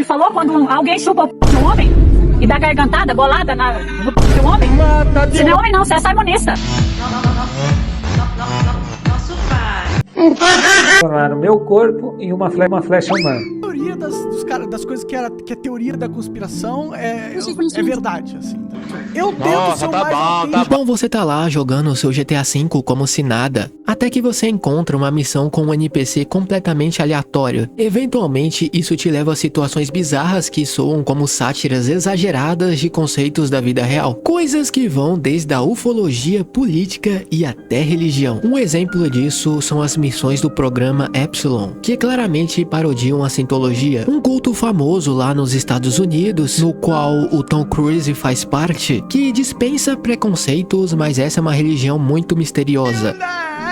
falou quando alguém chupa o p de um homem e dá gargantada, bolada no p de um homem? Você não é homem não, você é saimonista. Nosso pai. Transformar o meu corpo em uma flecha humana. A teoria das coisas que é teoria da conspiração é verdade, assim. Eu tento ser o mais autêntico. Então você tá lá jogando o seu GTA V como se nada, até que você encontra uma missão com um NPC completamente aleatório. Eventualmente, isso te leva a situações bizarras que soam como sátiras exageradas de conceitos da vida real. Coisas que vão desde a ufologia, política e até religião. Um exemplo disso são as missões do programa Epsilon, que claramente parodiam a Scientologia, um culto famoso lá nos Estados Unidos, no qual o Tom Cruise faz parte, que dispensa preconceitos, mas essa é uma religião muito misteriosa.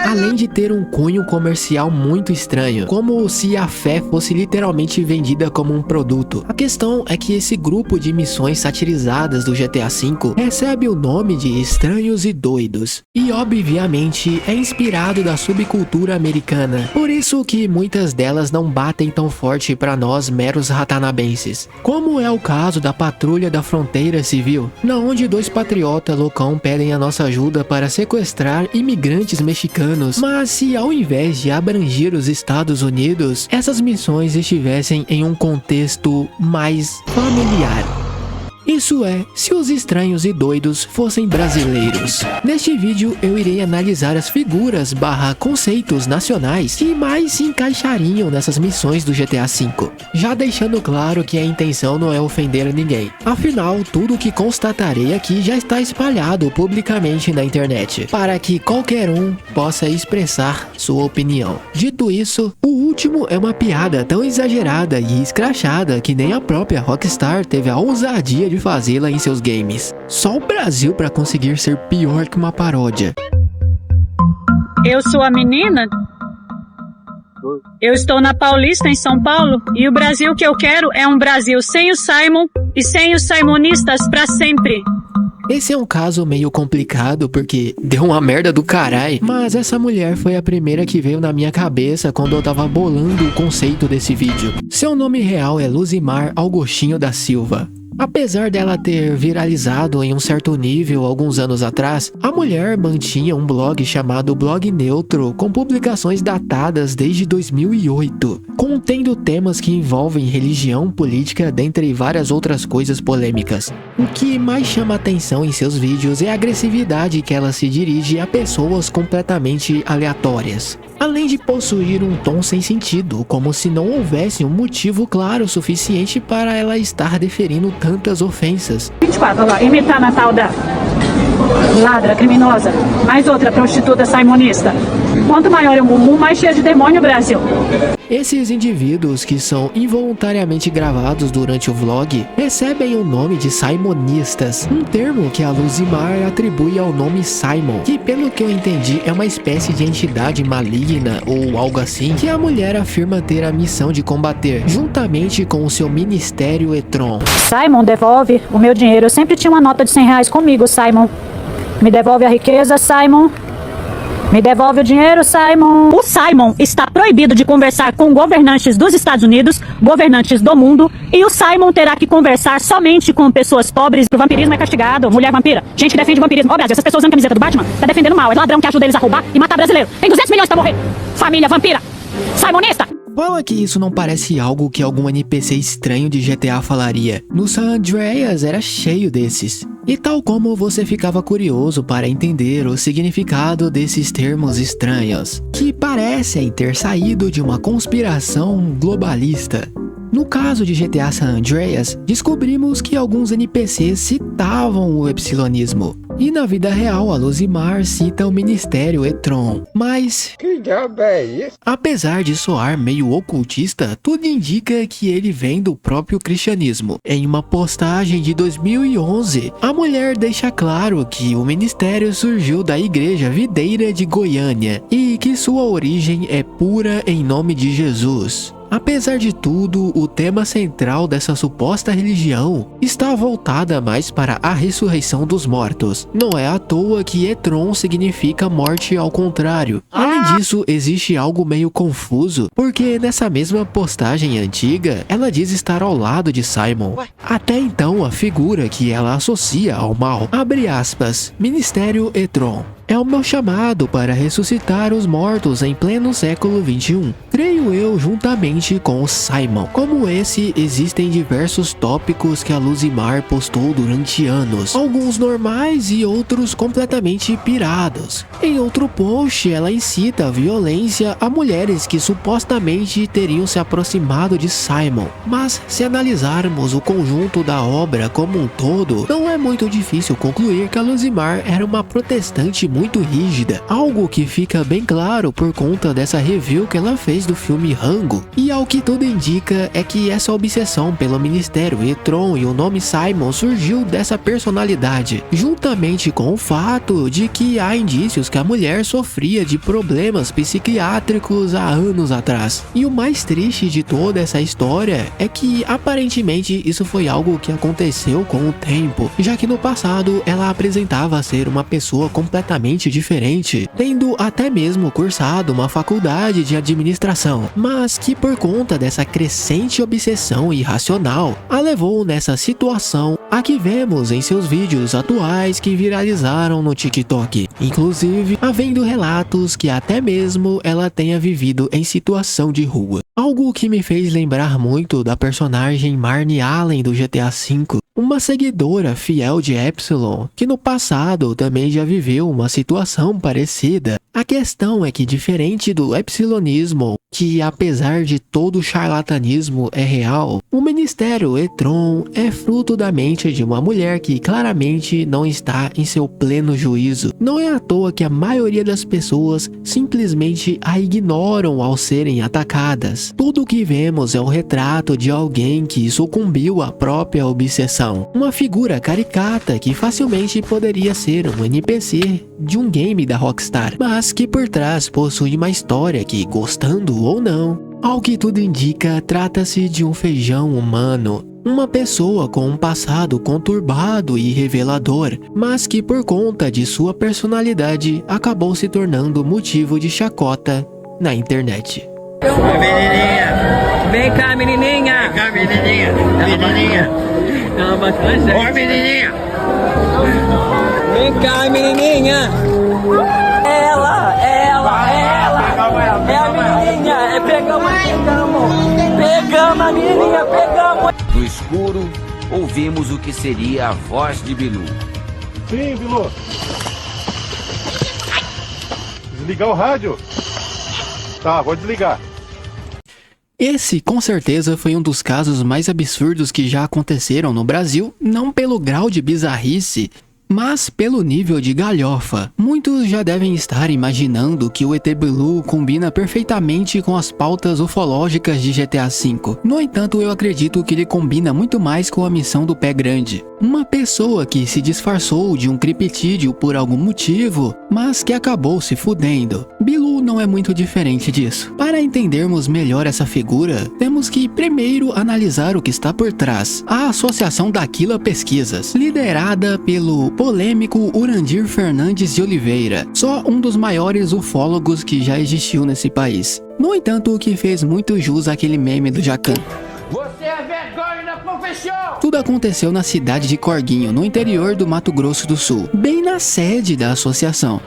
Além de ter um cunho comercial muito estranho, como se a fé fosse literalmente vendida como um produto. A questão é que esse grupo de missões satirizadas do GTA V recebe o nome de Estranhos e Doidos, e obviamente é inspirado da subcultura americana, por isso que muitas delas não batem tão forte para nós meros ratanabenses, como é o caso da Patrulha da Fronteira Civil, na onde dois patriotas loucão pedem a nossa ajuda para sequestrar imigrantes mexicanos. Mas se ao invés de abranger os Estados Unidos, essas missões estivessem em um contexto mais familiar. Isso é, se os estranhos e doidos fossem brasileiros. Neste vídeo eu irei analisar as figuras / conceitos nacionais que mais se encaixariam nessas missões do GTA V. Já deixando claro que a intenção não é ofender ninguém. Afinal, tudo o que constatarei aqui já está espalhado publicamente na internet, para que qualquer um possa expressar sua opinião. Dito isso, o último é uma piada tão exagerada e escrachada que nem a própria Rockstar teve a ousadia de fazê-la em seus games. Só o Brasil para conseguir ser pior que uma paródia. Eu sou a menina. Eu estou na Paulista, em São Paulo, e o Brasil que eu quero é um Brasil sem o Simon e sem os Simonistas para sempre. Esse é um caso meio complicado porque deu uma merda do carai, mas essa mulher foi a primeira que veio na minha cabeça quando eu tava bolando o conceito desse vídeo. Seu nome real é Luzimar Augustinho da Silva. Apesar dela ter viralizado em um certo nível alguns anos atrás, a mulher mantinha um blog chamado Blog Neutro, com publicações datadas desde 2008, contendo temas que envolvem religião, política, dentre várias outras coisas polêmicas. O que mais chama atenção em seus vídeos é a agressividade que ela se dirige a pessoas completamente aleatórias, além de possuir um tom sem sentido, como se não houvesse um motivo claro o suficiente para ela estar deferindo tantas ofensas. 24, olha lá, imitar a tal da ladra, criminosa, mais outra prostituta simonista. Quanto maior é o mumu, mais cheio de demônio o Brasil. Esses indivíduos que são involuntariamente gravados durante o vlog recebem o nome de Simonistas, um termo que a Luzimar atribui ao nome Simon, que pelo que eu entendi é uma espécie de entidade maligna ou algo assim, que a mulher afirma ter a missão de combater, juntamente com o seu ministério Etron. Simon, devolve o meu dinheiro. Eu sempre tinha uma nota de R$100 comigo, Simon. Me devolve a riqueza, Simon. Me devolve o dinheiro, Simon. O Simon está proibido de conversar com governantes dos Estados Unidos, governantes do mundo, e o Simon terá que conversar somente com pessoas pobres. O vampirismo é castigado, mulher vampira, gente que defende o vampirismo. Ó, Brasil, essas pessoas usando camiseta do Batman, tá defendendo mal, é ladrão que ajuda eles a roubar e matar brasileiro. Tem 200 milhões pra morrer. Família vampira, Simonista. Fala que isso não parece algo que algum NPC estranho de GTA falaria. No San Andreas era cheio desses. E tal como você ficava curioso para entender o significado desses termos estranhos, que parecem ter saído de uma conspiração globalista. No caso de GTA San Andreas, descobrimos que alguns NPCs citavam o epsilonismo. E na vida real, a Luzimar cita o Ministério Etron. Mas, Que diabo é isso? apesar de soar meio ocultista, tudo indica que ele vem do próprio cristianismo. Em uma postagem de 2011, a mulher deixa claro que o ministério surgiu da Igreja Videira de Goiânia e que sua origem é pura em nome de Jesus. Apesar de tudo, o tema central dessa suposta religião está voltada mais para a ressurreição dos mortos. Não é à toa que Etron significa morte ao contrário. Além disso, existe algo meio confuso, porque nessa mesma postagem antiga, ela diz estar ao lado de Simon. Até então, a figura que ela associa ao mal, abre aspas, Ministério Etron. É o meu chamado para ressuscitar os mortos em pleno século XXI. Creio eu juntamente com o Simon. Como esse, existem diversos tópicos que a Luzimar postou durante anos. Alguns normais e outros completamente pirados. Em outro post, ela incita a violência a mulheres que supostamente teriam se aproximado de Simon. Mas se analisarmos o conjunto da obra como um todo, não é muito difícil concluir que a Luzimar era uma protestante muito rígida, algo que fica bem claro por conta dessa review que ela fez do filme Rango. E ao que tudo indica é que essa obsessão pelo Ministério Etron e o nome Simon surgiu dessa personalidade, juntamente com o fato de que há indícios que a mulher sofria de problemas psiquiátricos há anos atrás. E o mais triste de toda essa história é que aparentemente isso foi algo que aconteceu com o tempo, já que no passado ela apresentava ser uma pessoa completamente diferente, tendo até mesmo cursado uma faculdade de administração, mas que por conta dessa crescente obsessão irracional, a levou nessa situação a que vemos em seus vídeos atuais que viralizaram no TikTok, inclusive havendo relatos que até mesmo ela tenha vivido em situação de rua. Algo que me fez lembrar muito da personagem Marnie Allen do GTA V, uma seguidora fiel de Epsilon, que no passado também já viveu uma situação parecida. A questão é que, diferente do epsilonismo, que apesar de todo o charlatanismo é real, o Ministério Etron é fruto da mente de uma mulher que claramente não está em seu pleno juízo. Não é à toa que a maioria das pessoas simplesmente a ignoram ao serem atacadas. Tudo o que vemos é um retrato de alguém que sucumbiu à própria obsessão. Uma figura caricata que facilmente poderia ser um NPC de um game da Rockstar, mas que por trás possui uma história que, gostando ou não, ao que tudo indica, trata-se de um feijão humano. Uma pessoa com um passado conturbado e revelador, mas que por conta de sua personalidade acabou se tornando motivo de chacota na internet. Menininha! Vem cá, menininha! Vem cá, menininha! Menininha! Ela bastante. Oi, menininha! Vem cá, menininha! Ela! É a menininha! Pegamos a menininha, pegamos! No escuro, ouvimos o que seria a voz de Bilu. Sim, Bilu. Desligar o rádio? Tá, vou desligar. Esse, com certeza, foi um dos casos mais absurdos que já aconteceram no Brasil, não pelo grau de bizarrice, mas pelo nível de galhofa. Muitos já devem estar imaginando que o ET Bilu combina perfeitamente com as pautas ufológicas de GTA V. No entanto, eu acredito que ele combina muito mais com a missão do Pé Grande. Uma pessoa que se disfarçou de um criptídeo por algum motivo, mas que acabou se fudendo. Bilu não é muito diferente disso. Para entendermos melhor essa figura, temos que primeiro analisar o que está por trás. A Associação Daquila Pesquisas, liderada pelo polêmico Urandir Fernandes de Oliveira, só um dos maiores ufólogos que já existiu nesse país. No entanto, o que fez muito jus àquele meme do Jacan. Você é vergonha da profissão! Tudo aconteceu na cidade de Corguinho, no interior do Mato Grosso do Sul, bem na sede da associação.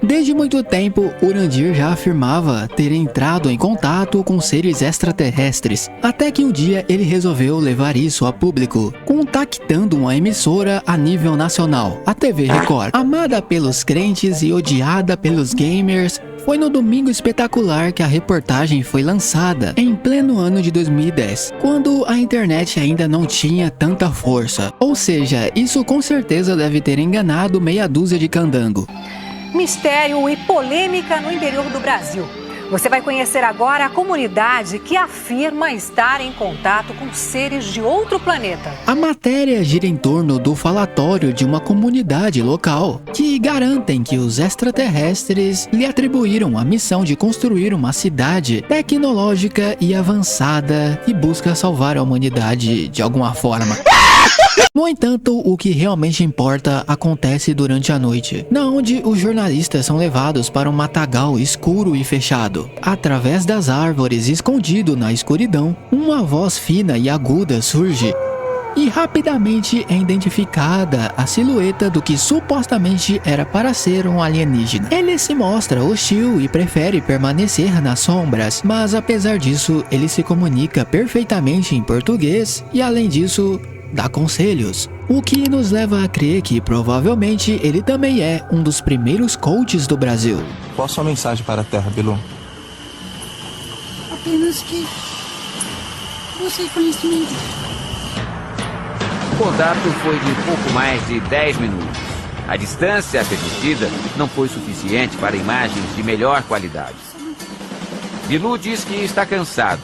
Desde muito tempo, Urandir já afirmava ter entrado em contato com seres extraterrestres, até que um dia ele resolveu levar isso a público, contactando uma emissora a nível nacional, a TV Record. Amada pelos crentes e odiada pelos gamers, foi no Domingo Espetacular que a reportagem foi lançada, em pleno ano de 2010, quando a internet ainda não tinha tanta força. Ou seja, isso com certeza deve ter enganado meia dúzia de candango. Mistério e polêmica no interior do Brasil. Você vai conhecer agora a comunidade que afirma estar em contato com seres de outro planeta. A matéria gira em torno do falatório de uma comunidade local, que garantem que os extraterrestres lhe atribuíram a missão de construir uma cidade tecnológica e avançada que busca salvar a humanidade de alguma forma. No entanto, o que realmente importa acontece durante a noite, na onde os jornalistas são levados para um matagal escuro e fechado. Através das árvores, escondido na escuridão, uma voz fina e aguda surge. E rapidamente é identificada a silhueta do que supostamente era para ser um alienígena. Ele se mostra hostil e prefere permanecer nas sombras, mas apesar disso, ele se comunica perfeitamente em português e, além disso, dá conselhos. O que nos leva a crer que provavelmente ele também é um dos primeiros coaches do Brasil. Qual a sua mensagem para a Terra, Bilu? Apenas que busque conhecimento. O contato foi de pouco mais de 10 minutos. A distância permitida não foi suficiente para imagens de melhor qualidade. Bilu diz que está cansado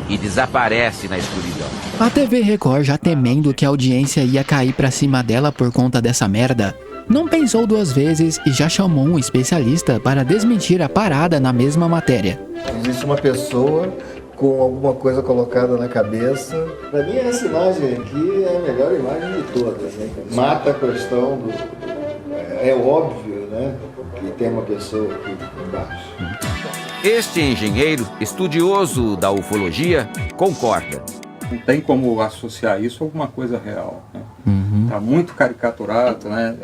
e desaparece na escuridão. A TV Record, já temendo que a audiência ia cair pra cima dela por conta dessa merda, não pensou duas vezes e já chamou um especialista para desmentir a parada na mesma matéria. Existe uma pessoa com alguma coisa colocada na cabeça. Pra mim, essa imagem aqui é a melhor imagem de todas, né? Mata a questão do... É óbvio, né? Que tem uma pessoa aqui embaixo. Este engenheiro, estudioso da ufologia, concorda. Não tem como associar isso a alguma coisa real, né? Tá muito caricaturado, né?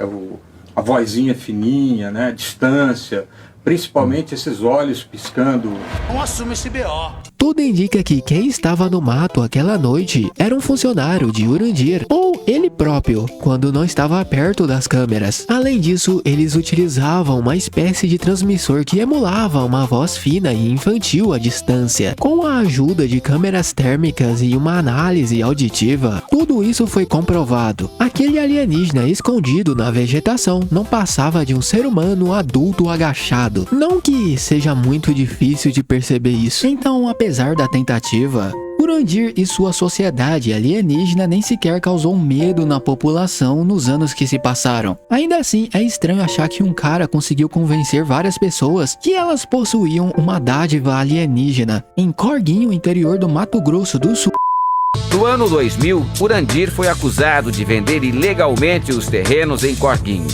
A vozinha fininha, né? A distância, principalmente esses olhos piscando. Não assume esse BO. Tudo indica que quem estava no mato aquela noite era um funcionário de Urandir, ou ele próprio, quando não estava perto das câmeras. Além disso, eles utilizavam uma espécie de transmissor que emulava uma voz fina e infantil à distância. Com a ajuda de câmeras térmicas e uma análise auditiva, tudo isso foi comprovado. Aquele alienígena escondido na vegetação não passava de um ser humano adulto agachado. Não que seja muito difícil de perceber isso. Então, apesar da tentativa, Urandir e sua sociedade alienígena nem sequer causou medo na população nos anos que se passaram. Ainda assim, é estranho achar que um cara conseguiu convencer várias pessoas que elas possuíam uma dádiva alienígena em Corguinho, interior do Mato Grosso do Sul. No ano 2000, Urandir foi acusado de vender ilegalmente os terrenos em Corguinho.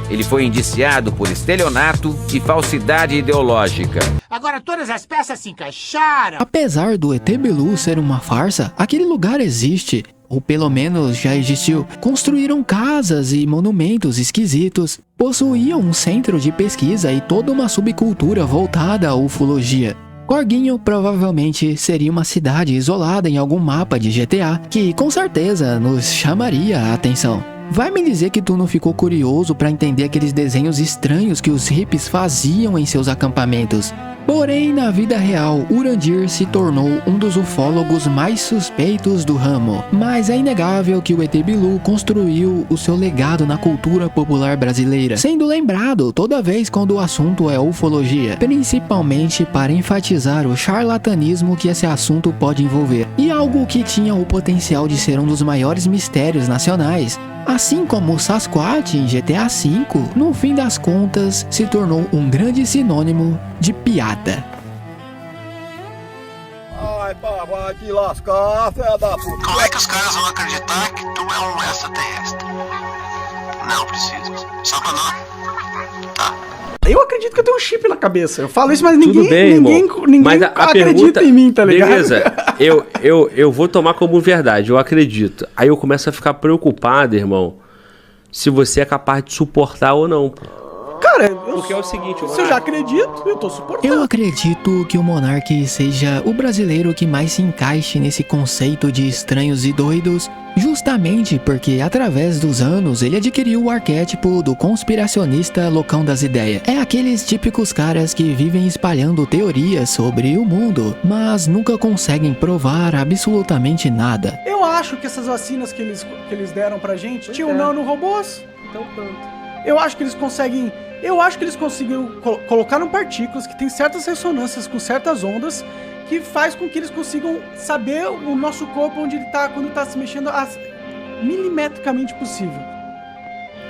Ele foi indiciado por estelionato e falsidade ideológica. Agora todas as peças se encaixaram. Apesar do ET Bilu ser uma farsa, aquele lugar existe, ou pelo menos já existiu. Construíram casas e monumentos esquisitos, possuíam um centro de pesquisa e toda uma subcultura voltada à ufologia. Corguinho provavelmente seria uma cidade isolada em algum mapa de GTA, que com certeza nos chamaria a atenção. Vai me dizer que tu não ficou curioso para entender aqueles desenhos estranhos que os hippies faziam em seus acampamentos? Porém, na vida real, Urandir se tornou um dos ufólogos mais suspeitos do ramo. Mas é inegável que o ET Bilu construiu o seu legado na cultura popular brasileira, sendo lembrado toda vez quando o assunto é ufologia, principalmente para enfatizar o charlatanismo que esse assunto pode envolver, e algo que tinha o potencial de ser um dos maiores mistérios nacionais. Assim como o Sasquatch em GTA V, no fim das contas, se tornou um grande sinônimo de piada. Ai, pá, vai te lascar, fé da puta. Como é que os caras vão acreditar que tu é um extraterrestre? Não precisa. Só pra não. Tá. Eu acredito que eu tenho um chip na cabeça. Eu falo isso, mas ninguém, Tudo bem, ninguém mas a acredita pergunta, em mim, tá ligado? Beleza, eu vou tomar como verdade, eu acredito. Aí eu começo a ficar preocupado, irmão, se você é capaz de suportar ou não. Cara, porque é o seguinte, se eu já acredito, eu tô suportando. Eu acredito que o Monark seja o brasileiro que mais se encaixe nesse conceito de estranhos e doidos, justamente porque através dos anos ele adquiriu o arquétipo do conspiracionista loucão das ideias. É aqueles típicos caras que vivem espalhando teorias sobre o mundo, mas nunca conseguem provar absolutamente nada. Eu acho que essas vacinas que eles deram pra gente tinham nano-robôs. Então pronto. Eu acho que eles conseguem Eu acho que eles conseguiram colocaram partículas que têm certas ressonâncias com certas ondas que faz com que eles consigam saber o nosso corpo onde ele tá, quando tá se mexendo milimetricamente possível.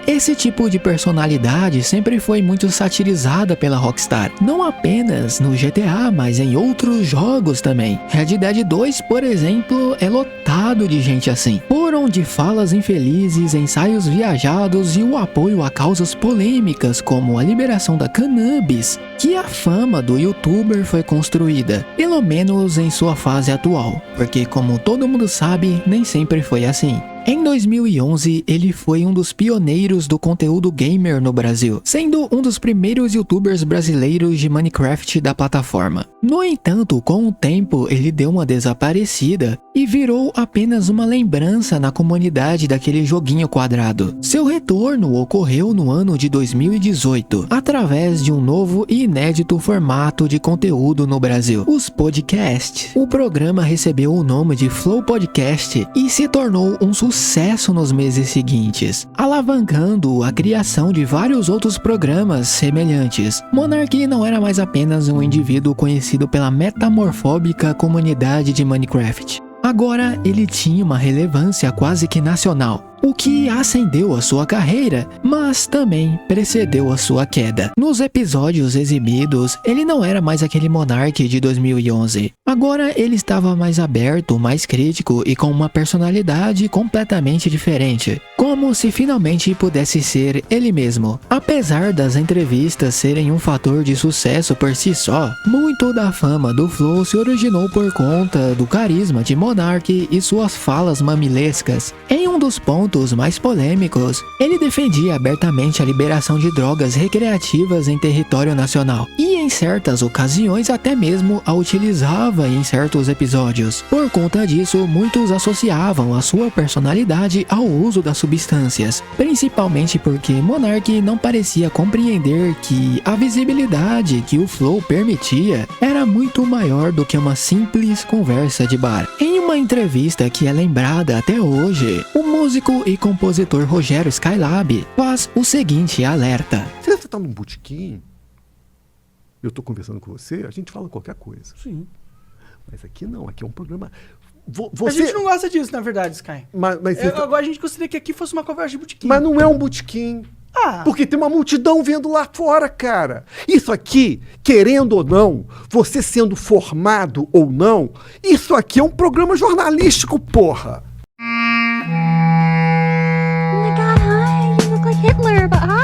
Esse tipo de personalidade sempre foi muito satirizada pela Rockstar, não apenas no GTA, mas em outros jogos também. Red Dead 2, por exemplo, é lotado de gente assim. Foram de falas infelizes, ensaios viajados e o apoio a causas polêmicas como a liberação da cannabis, que a fama do youtuber foi construída, pelo menos em sua fase atual, porque como todo mundo sabe, nem sempre foi assim. Em 2011, ele foi um dos pioneiros do conteúdo gamer no Brasil, sendo um dos primeiros youtubers brasileiros de Minecraft da plataforma. No entanto, com o tempo, ele deu uma desaparecida e virou apenas uma lembrança na comunidade daquele joguinho quadrado. Seu retorno ocorreu no ano de 2018, através de um novo e inédito formato de conteúdo no Brasil, os podcasts. O programa recebeu o nome de Flow Podcast e se tornou um sucesso nos meses seguintes, alavancando a criação de vários outros programas semelhantes. Monark não era mais apenas um indivíduo conhecido pela metamorfóbica comunidade de Minecraft. Agora ele tinha uma relevância quase que nacional, o que acendeu a sua carreira, mas também precedeu a sua queda. Nos episódios exibidos, ele não era mais aquele Monark de 2011. Agora ele estava mais aberto, mais crítico e com uma personalidade completamente diferente, como se finalmente pudesse ser ele mesmo. Apesar das entrevistas serem um fator de sucesso por si só, muito da fama do Flow se originou por conta do carisma de Monark e suas falas mamilescas. Em um dos pontos mais polêmicos, ele defendia abertamente a liberação de drogas recreativas em território nacional e em certas ocasiões até mesmo a utilizava em certos episódios. Por conta disso, muitos associavam a sua personalidade ao uso das substâncias, principalmente porque Monark não parecia compreender que a visibilidade que o Flow permitia era muito maior do que uma simples conversa de bar. Em uma entrevista que é lembrada até hoje, o músico e compositor Rogério Skylab faz o seguinte alerta. Se você tá num botequim, eu tô conversando com você, a gente fala qualquer coisa. Sim. Mas aqui não, aqui é um programa... A gente não gosta disso, na verdade, Sky. Agora a gente gostaria que aqui fosse uma conversa de botequim. Mas não é um botequim. Porque tem uma multidão vendo lá fora, cara. Isso aqui, querendo ou não, você sendo formado ou não, isso aqui é um programa jornalístico, porra. Oh my god, hi! You look like Hitler, but hi!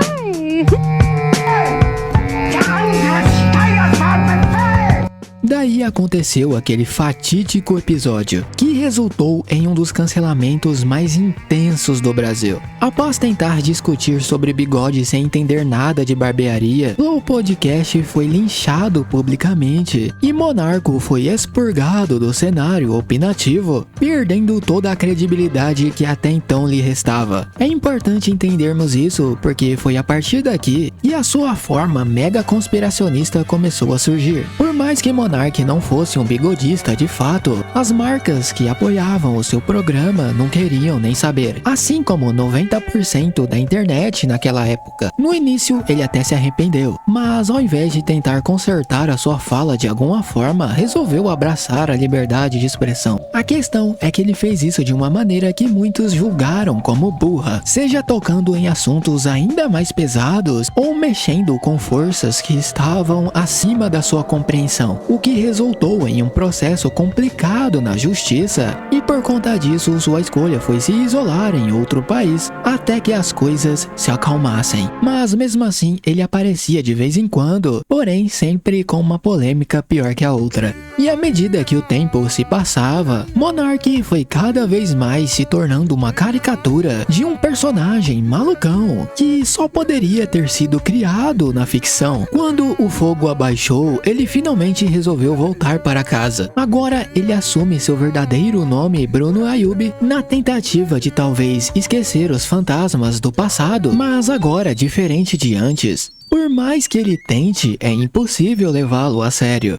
Daí aconteceu aquele fatídico episódio, que resultou em um dos cancelamentos mais intensos do Brasil. Após tentar discutir sobre bigode sem entender nada de barbearia, o podcast foi linchado publicamente e Monarco foi expurgado do cenário opinativo, perdendo toda a credibilidade que até então lhe restava. É importante entendermos isso porque foi a partir daqui que a sua forma mega conspiracionista começou a surgir. Por mais que Monark não fosse um bigodista de fato, as marcas que apoiavam o seu programa não queriam nem saber, assim como 90% da internet naquela época. No início ele até se arrependeu, mas ao invés de tentar consertar a sua fala de alguma forma, resolveu abraçar a liberdade de expressão. A questão é que ele fez isso de uma maneira que muitos julgaram como burra, seja tocando em assuntos ainda mais pesados ou mexendo com forças que estavam acima da sua compreensão, o que resultou em um processo complicado na justiça, e por conta disso sua escolha foi se isolar em outro país até que as coisas se acalmassem. Mas mesmo assim ele aparecia de vez em quando, porém sempre com uma polêmica pior que a outra. E à medida que o tempo se passava, Monark foi cada vez mais se tornando uma caricatura de um personagem malucão que só poderia ter sido criado na ficção. Quando o fogo abaixou, ele finalmente resolveu voltar para casa. Agora ele assume seu verdadeiro nome, Bruno Ayub, na tentativa de talvez esquecer os fantasmas do passado, mas agora diferente de antes. Por mais que ele tente, é impossível levá-lo a sério.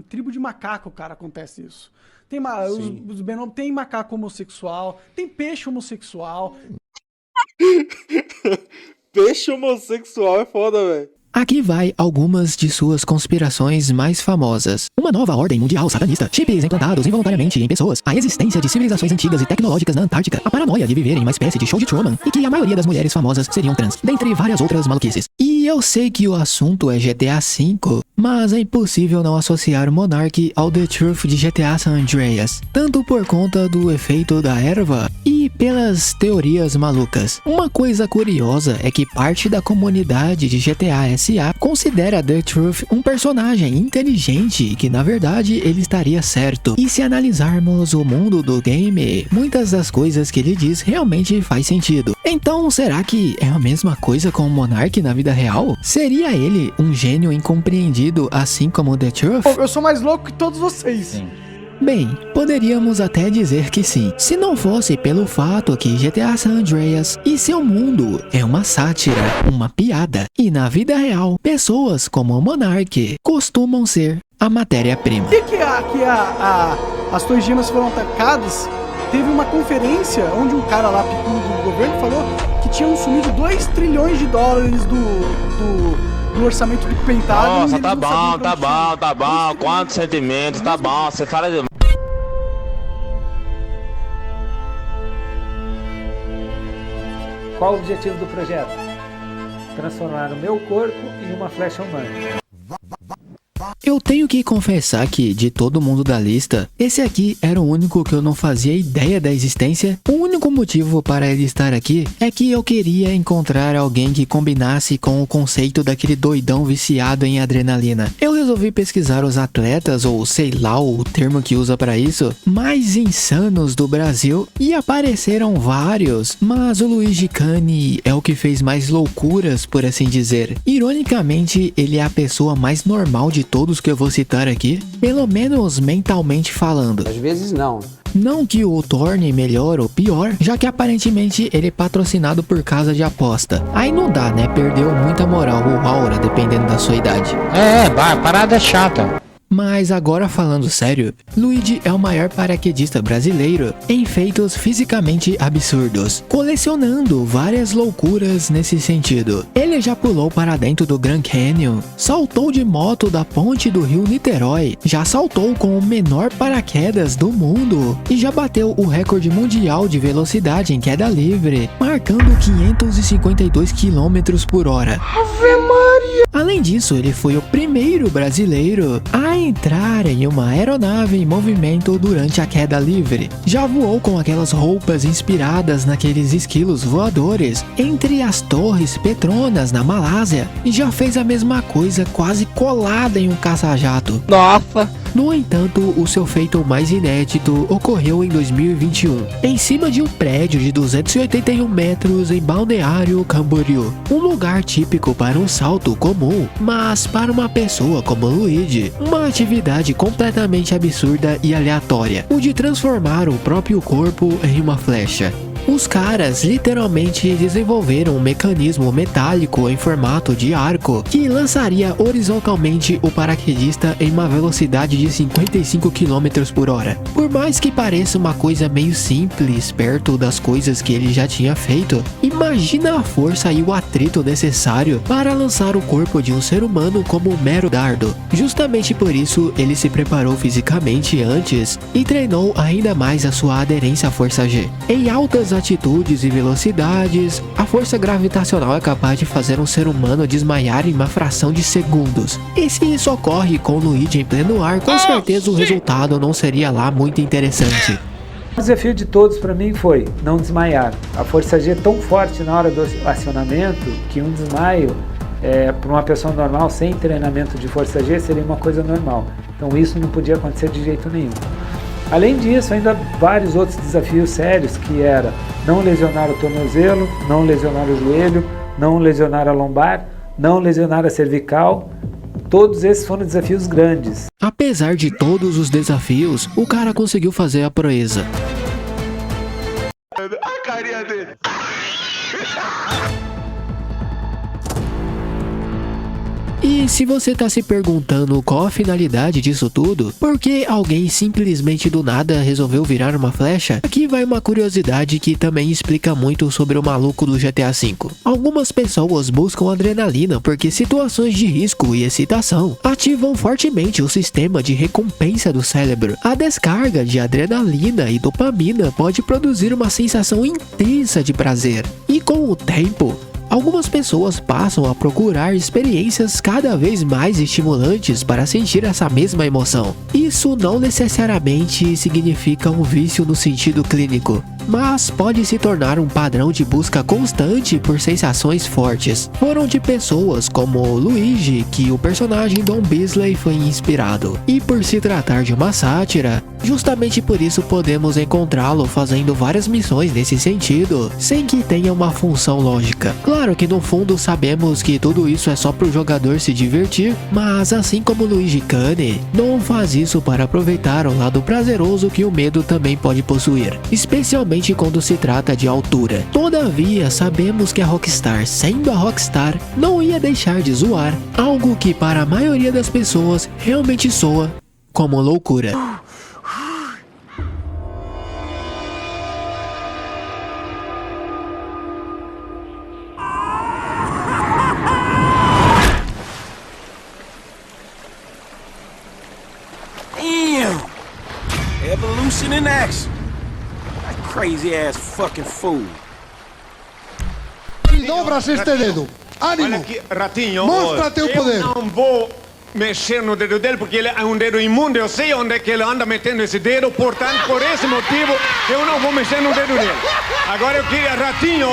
Tribo de macaco, cara, acontece isso. Tem os Benom, tem macaco homossexual, tem peixe homossexual. Peixe homossexual é foda, velho. Aqui vai algumas de suas conspirações mais famosas. Uma nova ordem mundial satanista, chips implantados involuntariamente em pessoas, a existência de civilizações antigas e tecnológicas na Antártica, a paranoia de viver em uma espécie de show de Truman e que a maioria das mulheres famosas seriam trans, dentre várias outras maluquices. E eu sei que o assunto é GTA V, mas é impossível não associar o Monark ao The Truth de GTA San Andreas, tanto por conta do efeito da erva e pelas teorias malucas. Uma coisa curiosa é que parte da comunidade de GTA SA considera The Truth um personagem inteligente e que na verdade ele estaria certo. E se analisarmos o mundo do game, muitas das coisas que ele diz realmente faz sentido. Então será que é a mesma coisa com o Monark na vida real? Seria ele um gênio incompreendido assim como The Truth? Eu sou mais louco que todos vocês. Sim. Bem, poderíamos até dizer que sim, se não fosse pelo fato que GTA San Andreas e seu mundo é uma sátira, uma piada, e na vida real, pessoas como o Monark costumam ser a matéria-prima. As Torres Gêmeas foram atacadas? Teve uma conferência onde um cara lá, picudo do governo, falou que tinham sumido 2 trilhões de dólares do orçamento do Pentágono. Nossa, tá bom. Quantos sentimentos, tá bom, você fala de... Qual o objetivo do projeto? Transformar o meu corpo em uma flecha humana. Eu tenho que confessar que, de todo mundo da lista, esse aqui era o único que eu não fazia ideia da existência. O único motivo para ele estar aqui é que eu queria encontrar alguém que combinasse com o conceito daquele doidão viciado em adrenalina. Eu resolvi pesquisar os atletas, ou sei lá o termo que usa para isso, mais insanos do Brasil, e apareceram vários, mas o Luigi Cani é o que fez mais loucuras, por assim dizer. Ironicamente, ele é a pessoa mais normal de todos que eu vou citar aqui, pelo menos mentalmente falando. Às vezes não. Não que o torne melhor ou pior, já que aparentemente ele é patrocinado por casa de aposta. Aí não dá, né? Perdeu muita moral ou aura, dependendo da sua idade. A parada é chata. Mas agora falando sério, Luigi é o maior paraquedista brasileiro em feitos fisicamente absurdos, colecionando várias loucuras nesse sentido. Ele já pulou para dentro do Grand Canyon, saltou de moto da ponte do rio Niterói, já saltou com o menor paraquedas do mundo e já bateu o recorde mundial de velocidade em queda livre, marcando 552 km por hora. Ave Maria! Além disso, ele foi o primeiro brasileiro a entrar em uma aeronave em movimento durante a queda livre. Já voou com aquelas roupas inspiradas naqueles esquilos voadores entre as torres Petronas na Malásia e já fez a mesma coisa quase colada em um caça-jato. Nossa! No entanto, o seu feito mais inédito ocorreu em 2021, em cima de um prédio de 281 metros em Balneário Camboriú, um lugar típico para um salto comum, mas para uma pessoa como Luigi, uma atividade completamente absurda e aleatória, o de transformar o próprio corpo em uma flecha. Os caras literalmente desenvolveram um mecanismo metálico em formato de arco que lançaria horizontalmente o paraquedista em uma velocidade de 55 km por hora. Por mais que pareça uma coisa meio simples perto das coisas que ele já tinha feito, imagina a força e o atrito necessário para lançar o corpo de um ser humano como um mero dardo. Justamente por isso ele se preparou fisicamente antes e treinou ainda mais a sua aderência à força G. Em altas atitudes e velocidades, a força gravitacional é capaz de fazer um ser humano desmaiar em uma fração de segundos. E se isso ocorre com Luigi em pleno ar, com certeza o resultado não seria lá muito interessante. O desafio de todos para mim foi não desmaiar. A força G é tão forte na hora do acionamento que um desmaio para uma pessoa normal sem treinamento de força G seria uma coisa normal. Então isso não podia acontecer de jeito nenhum. Além disso, ainda vários outros desafios sérios, que era não lesionar o tornozelo, não lesionar o joelho, não lesionar a lombar, não lesionar a cervical. Todos esses foram desafios grandes. Apesar de todos os desafios, o cara conseguiu fazer a proeza. A carinha dele. E se você tá se perguntando qual a finalidade disso tudo, por que alguém simplesmente do nada resolveu virar uma flecha, aqui vai uma curiosidade que também explica muito sobre o maluco do GTA V. Algumas pessoas buscam adrenalina porque situações de risco e excitação ativam fortemente o sistema de recompensa do cérebro. A descarga de adrenalina e dopamina pode produzir uma sensação intensa de prazer. E com o tempo, algumas pessoas passam a procurar experiências cada vez mais estimulantes para sentir essa mesma emoção. Isso não necessariamente significa um vício no sentido clínico, mas pode se tornar um padrão de busca constante por sensações fortes. Foram de pessoas como Luigi que o personagem Don Beasley foi inspirado. E por se tratar de uma sátira, justamente por isso podemos encontrá-lo fazendo várias missões nesse sentido, sem que tenha uma função lógica. Claro que no fundo sabemos que tudo isso é só pro jogador se divertir, mas assim como Luigi Kane, não faz isso para aproveitar o lado prazeroso que o medo também pode possuir, especialmente quando se trata de altura. Todavia, sabemos que a Rockstar, sendo a Rockstar, não ia deixar de zoar, algo que para a maioria das pessoas realmente soa como loucura. Evolution in action. That crazy ass fucking fool. Dobras este dedo. Ánimo. Olha aqui, ratinho. Mostra teu poder. Eu não vou mexer no dedo dele porque ele é um dedo imundo. Eu sei onde é que ele anda metendo esse dedo. Portanto, por esse motivo, eu não vou mexer no dedo dele. Agora eu queria, ratinho.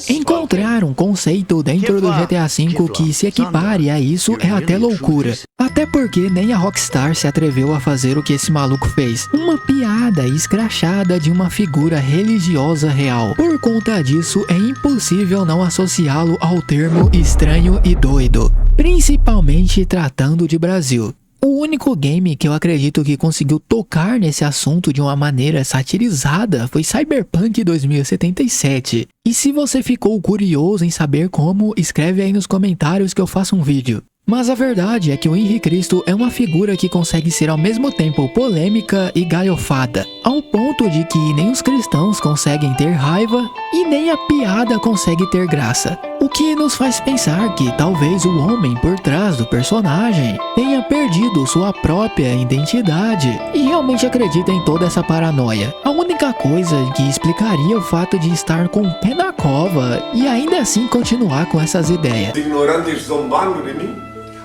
Encontrar um conceito dentro do GTA V que se equipare a isso é até loucura. Até porque nem a Rockstar se atreveu a fazer o que esse maluco fez. Uma piada escrachada de uma figura religiosa real. Por conta disso, é impossível não associá-lo ao termo estranho e doido. Principalmente tratando de Brasil. O único game que eu acredito que conseguiu tocar nesse assunto de uma maneira satirizada foi Cyberpunk 2077. E se você ficou curioso em saber como, escreve aí nos comentários que eu faço um vídeo. Mas a verdade é que o Henri Cristo é uma figura que consegue ser ao mesmo tempo polêmica e galhofada, ao ponto de que nem os cristãos conseguem ter raiva e nem a piada consegue ter graça. O que nos faz pensar que talvez o homem por trás do personagem tenha perdido sua própria identidade e realmente acredita em toda essa paranoia. A única coisa que explicaria o fato de estar com o pé na cova e ainda assim continuar com essas ideias. Os ignorantes zombando de mim?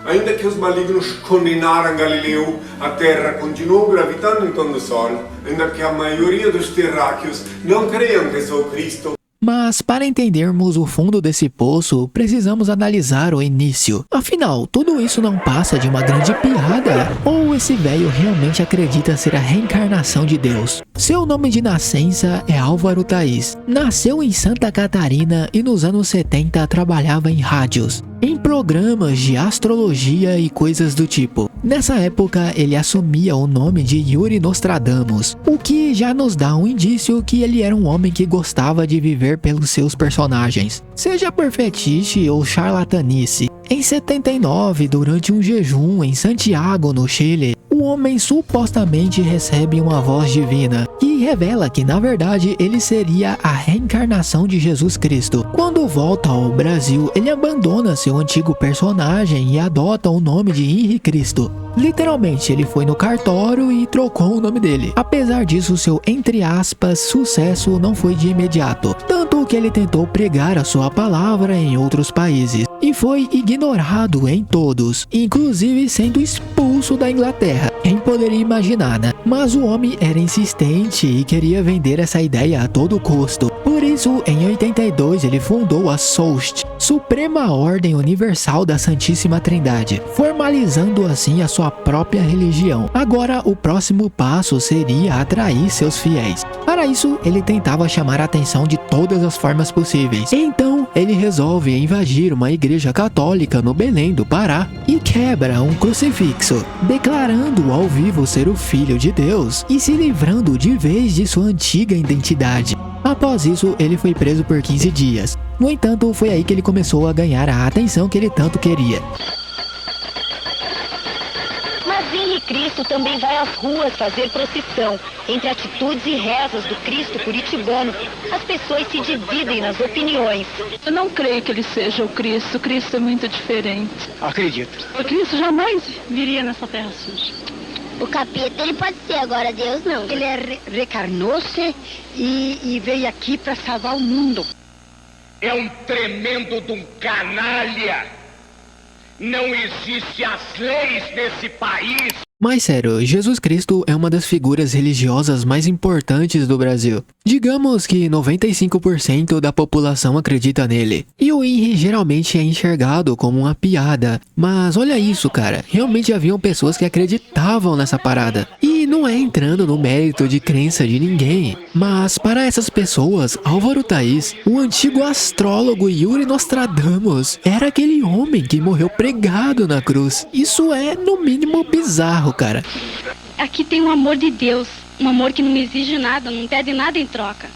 Ainda que os malignos condenaram Galileu, a Terra continuou gravitando em torno do Sol, ainda que a maioria dos terráqueos não creiam que sou Cristo. Mas para entendermos o fundo desse poço, precisamos analisar o início. Afinal, tudo isso não passa de uma grande piada? Ou esse velho realmente acredita ser a reencarnação de Deus? Seu nome de nascença é Álvaro Thaís. Nasceu em Santa Catarina e nos anos 70 trabalhava em rádios, em programas de astrologia e coisas do tipo. Nessa época, ele assumia o nome de Yuri Nostradamus, o que já nos dá um indício que ele era um homem que gostava de viver pelos seus personagens, seja por fetiche ou charlatanice. Em 79, durante um jejum em Santiago, no Chile, o homem supostamente recebe uma voz divina, que revela que na verdade ele seria a reencarnação de Jesus Cristo. Quando volta ao Brasil, ele abandona seu antigo personagem e adota o nome de Henri Cristo. Literalmente, ele foi no cartório e trocou o nome dele. Apesar disso, seu, entre aspas, sucesso não foi de imediato, tanto que ele tentou pregar a sua palavra em outros países e foi ignorado em todos, inclusive sendo expulso da Inglaterra. Quem poderia imaginar, né? Mas o homem era insistente e queria vender essa ideia a todo custo. Por isso, em 82, ele fundou a SOST, Suprema Ordem Universal da Santíssima Trindade, formalizando assim a sua própria religião. Agora, o próximo passo seria atrair seus fiéis. Para isso, ele tentava chamar a atenção de todas as formas possíveis. Então, ele resolve invadir uma igreja católica no Belém do Pará e quebra um crucifixo, declarando ao vivo ser o Filho de Deus e se livrando de vez de sua antiga identidade. Após isso, ele foi preso por 15 dias. No entanto, foi aí que ele começou a ganhar a atenção que ele tanto queria. Mas Henri Cristo também vai às ruas fazer procissão. Entre atitudes e rezas do Cristo curitibano, as pessoas se dividem nas opiniões. Eu não creio que ele seja o Cristo. O Cristo é muito diferente. Acredito. O Cristo jamais viria nessa terra suja. O capeta, ele pode ser, agora Deus não. Ele recarnou-se e veio aqui para salvar o mundo. É um tremendo de um canalha. Não existe as leis nesse país. Mas sério, Jesus Cristo é uma das figuras religiosas mais importantes do Brasil. Digamos que 95% da população acredita nele. E o Henri geralmente é enxergado como uma piada. Mas olha isso, cara. Realmente haviam pessoas que acreditavam nessa parada. E não é entrando no mérito de crença de ninguém. Mas para essas pessoas, Álvaro Thaís, o antigo astrólogo Yuri Nostradamus, era aquele homem que morreu pregado na cruz. Isso é, no mínimo, bizarro, cara. Aqui tem um amor de Deus, um amor que não me exige nada, não pede nada em troca.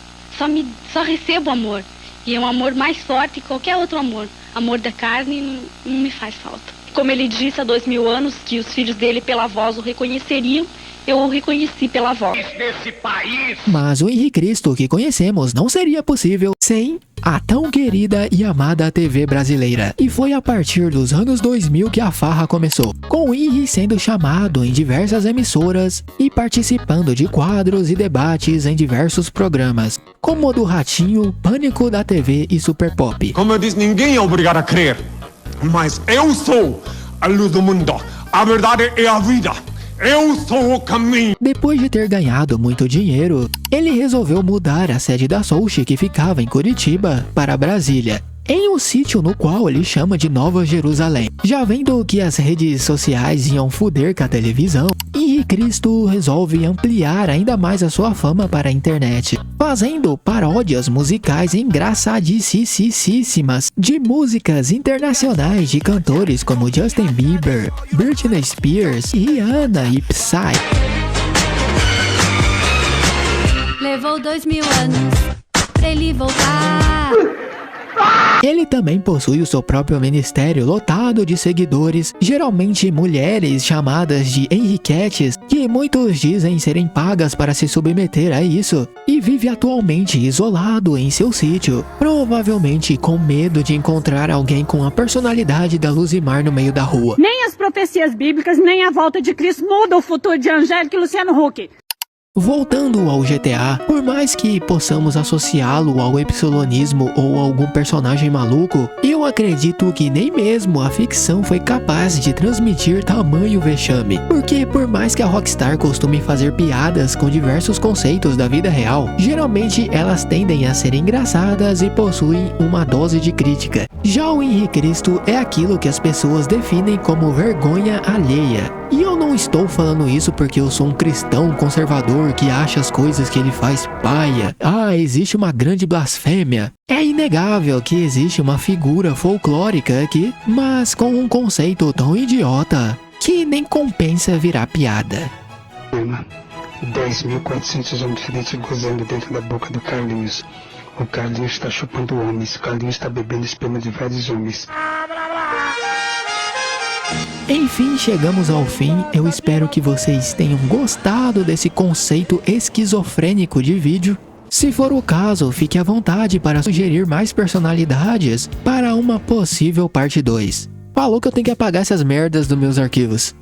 Só recebo amor. E é um amor mais forte que qualquer outro amor. Amor da carne não me faz falta. Como ele disse há 2000 anos que os filhos dele pela voz o reconheceriam, eu o reconheci pela voz. Nesse país. Mas o Henri Cristo que conhecemos não seria possível sem a tão querida e amada TV brasileira. E foi a partir dos anos 2000 que a farra começou, com o Henri sendo chamado em diversas emissoras e participando de quadros e debates em diversos programas, como o do Ratinho, Pânico da TV e Super Pop. Como eu disse, ninguém é obrigado a crer, mas eu sou a luz do mundo. A verdade é a vida. Eu sou o caminho. Depois de ter ganhado muito dinheiro, ele resolveu mudar a sede da Soulchi, que ficava em Curitiba, para Brasília, em um sítio no qual ele chama de Nova Jerusalém. Já vendo que as redes sociais iam foder com a televisão, Henri Cristo resolve ampliar ainda mais a sua fama para a internet, fazendo paródias musicais engraçadíssimas de músicas internacionais de cantores como Justin Bieber, Britney Spears, Rihanna e Psy. Levou 2000 anos pra ele voltar. Ele também possui o seu próprio ministério lotado de seguidores, geralmente mulheres chamadas de Henriquetes, que muitos dizem serem pagas para se submeter a isso, e vive atualmente isolado em seu sítio, provavelmente com medo de encontrar alguém com a personalidade da Luzimar no meio da rua. Nem as profecias bíblicas, nem a volta de Cristo mudam o futuro de Angélica e Luciano Huck. Voltando ao GTA, por mais que possamos associá-lo ao epsilonismo ou algum personagem maluco, eu acredito que nem mesmo a ficção foi capaz de transmitir tamanho vexame. Porque por mais que a Rockstar costume fazer piadas com diversos conceitos da vida real, geralmente elas tendem a ser engraçadas e possuem uma dose de crítica. Já o Henri Cristo é aquilo que as pessoas definem como vergonha alheia. E eu não estou falando isso porque eu sou um cristão conservador que acha as coisas que ele faz paia. Ah, existe uma grande blasfêmia. É inegável que existe uma figura folclórica aqui, mas com um conceito tão idiota que nem compensa virar piada. 10.400 homens diferentes gozando dentro da boca do Carlinhos. O Carlinhos está chupando homens. O Carlinhos está bebendo esperma de vários homens. Enfim, chegamos ao fim. Eu espero que vocês tenham gostado desse conceito esquizofrênico de vídeo. Se for o caso, fique à vontade para sugerir mais personalidades para uma possível parte 2. Falou que eu tenho que apagar essas merdas dos meus arquivos.